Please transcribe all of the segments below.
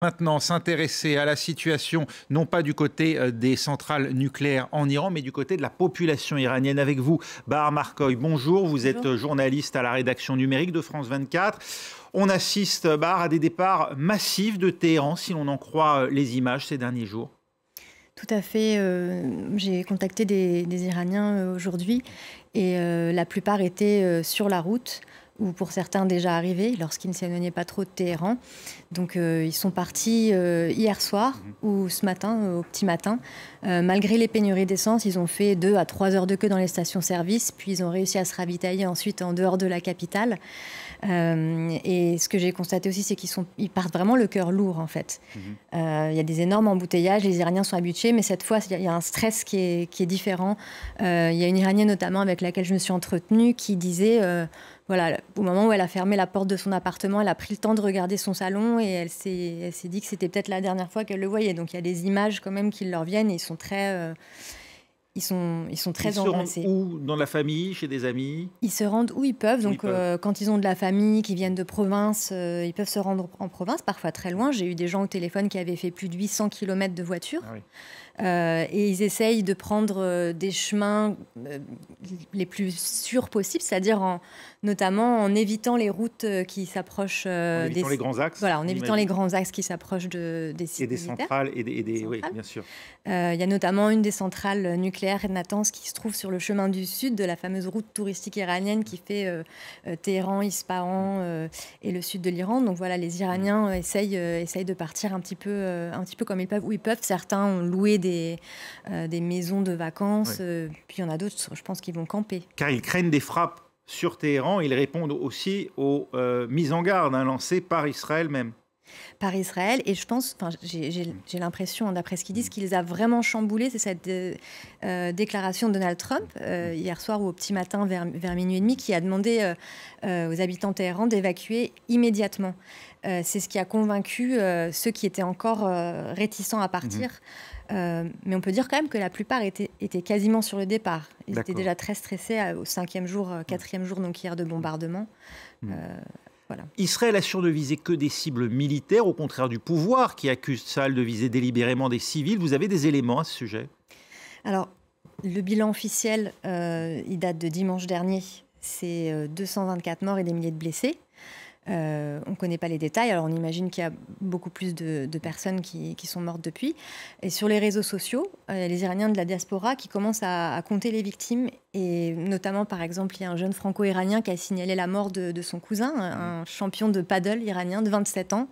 Maintenant, s'intéresser à la situation, non pas du côté des centrales nucléaires en Iran, mais du côté de la population iranienne. Avec vous, Bahar Marcoy, bonjour. Vous Bonjour. êtes journaliste à la rédaction numérique de France 24. On assiste, Bahar, à des départs massifs de Téhéran, si l'on en croit les images ces derniers jours. Tout à fait. J'ai contacté des Iraniens aujourd'hui et la plupart étaient sur la route ou pour certains déjà arrivés lorsqu'ils ne s'éloignaient pas trop de Téhéran. Donc ils sont partis hier soir ou ce matin, au petit matin. Malgré les pénuries d'essence, ils ont fait 2 à 3 heures de queue dans les stations-service, puis ils ont réussi à se ravitailler ensuite en dehors de la capitale. Et ce que j'ai constaté aussi, c'est qu'ils partent vraiment le cœur lourd, en fait. Il y a des énormes embouteillages, les Iraniens sont habitués, mais cette fois, il y a un stress qui est différent. Il y a une Iranienne notamment avec laquelle je me suis entretenue qui disait, voilà, au moment où elle a fermé la porte de son appartement, elle a pris le temps de regarder son salon et elle s'est dit que c'était peut-être la dernière fois qu'elle le voyait. Donc il y a des images quand même qui leur viennent et ils sont très... Ils sont très angoissés. Ils se rendent où? Dans la famille, chez des amis? Ils se rendent où ils peuvent. Donc, peuvent. quand ils ont de la famille, qui viennent de province, ils peuvent se rendre en province, parfois très loin. J'ai eu des gens au téléphone qui avaient fait plus de 800 km de voiture. Ah oui. Et ils essayent de prendre des chemins les plus sûrs possibles, c'est-à-dire notamment en évitant les routes qui s'approchent En évitant les grands axes. Voilà, en évitant les grands axes qui s'approchent des sites Et des militaires. centrales, oui, bien sûr. Il y a notamment une des centrales nucléaires, Natanz, qui se trouve sur le chemin du sud de la fameuse route touristique iranienne qui fait Téhéran, Ispahan et le sud de l'Iran. Donc voilà, les Iraniens essayent de partir un petit peu comme ils peuvent, où ils peuvent. Certains ont loué des maisons de vacances, puis il y en a d'autres, je pense, qui vont camper. Car ils craignent des frappes sur Téhéran. Ils répondent aussi aux mises en garde lancées par Israël même. Par Israël, et je pense, j'ai l'impression, d'après ce qu'ils disent, qu'il les a vraiment chamboulés. C'est cette déclaration de Donald Trump, hier soir ou au petit matin, vers minuit et demi, qui a demandé aux habitants de Téhéran d'évacuer immédiatement. C'est ce qui a convaincu ceux qui étaient encore réticents à partir. Mais on peut dire quand même que la plupart étaient quasiment sur le départ. Ils étaient déjà très stressés au 5e jour, 4e jour, donc hier, de bombardement. Voilà. Israël assure de viser que des cibles militaires, au contraire du pouvoir qui accuse Tsahal de viser délibérément des civils. Vous avez des éléments à ce sujet? Alors, le bilan officiel, il date de dimanche dernier. C'est 224 morts et des milliers de blessés. On ne connaît pas les détails, alors on imagine qu'il y a beaucoup plus de personnes qui sont mortes depuis. Et sur les réseaux sociaux, les Iraniens de la diaspora qui commencent à compter les victimes. Et notamment, par exemple, il y a un jeune franco-iranien qui a signalé la mort de son cousin, un champion de paddle iranien de 27 ans.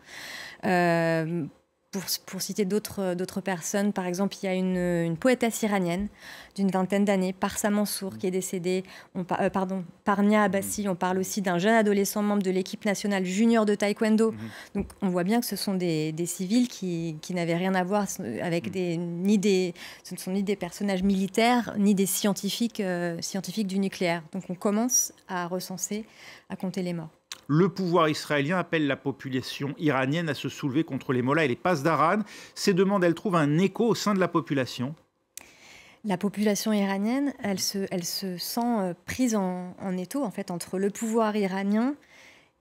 Pour citer d'autres personnes, par exemple, il y a une poétesse iranienne d'une vingtaine d'années, Parsa Mansour, qui est décédée. Parnia Abbasi. On parle aussi d'un jeune adolescent membre de l'équipe nationale junior de taekwondo. Donc on voit bien que ce sont des civils qui n'avaient rien à voir avec ce ne sont ni des personnages militaires, ni des scientifiques du nucléaire. Donc on commence à recenser, à compter les morts. Le pouvoir israélien appelle la population iranienne à se soulever contre les mollahs et les pasdaran. Ces demandes, elles trouvent un écho au sein de la population. La population iranienne, elle se sent prise en étau, en fait, entre le pouvoir iranien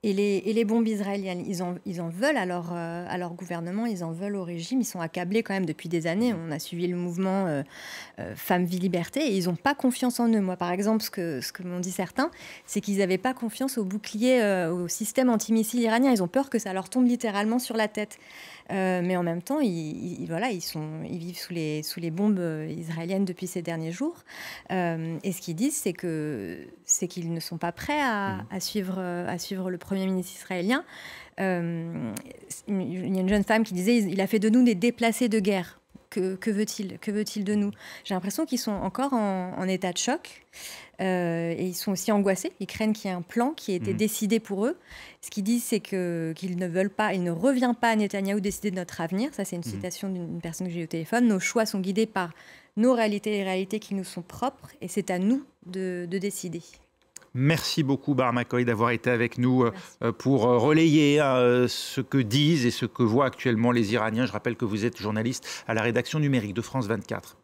et les bombes israéliennes. Ils en veulent à leur gouvernement, ils en veulent au régime. Ils sont accablés quand même depuis des années. On a suivi le mouvement Femmes, Vie, Liberté et ils n'ont pas confiance en eux. Moi, par exemple, ce que m'ont dit certains, c'est qu'ils n'avaient pas confiance au bouclier, au système antimissile iranien. Ils ont peur que ça leur tombe littéralement sur la tête. Mais en même temps, ils vivent sous les bombes israéliennes depuis ces derniers jours. Et ce qu'ils disent, c'est qu'ils ne sont pas prêts à suivre le Premier ministre israélien. Il y a une jeune femme qui disait « Il a fait de nous des déplacés de guerre ». Que veut-il de nous? J'ai l'impression qu'ils sont encore en état de choc et ils sont aussi angoissés. Ils craignent qu'il y ait un plan qui ait été décidé pour eux. Ce qu'ils disent, c'est qu'ils ne veulent pas, il ne revient pas à Netanyahou décider de notre avenir. Ça, c'est une citation d'une personne que j'ai eu au téléphone. Nos choix sont guidés par nos réalités, les réalités qui nous sont propres, et c'est à nous de décider. Merci beaucoup, Bahar Marcoy, d'avoir été avec nous pour relayer ce que disent et ce que voient actuellement les Iraniens. Je rappelle que vous êtes journaliste à la rédaction numérique de France 24.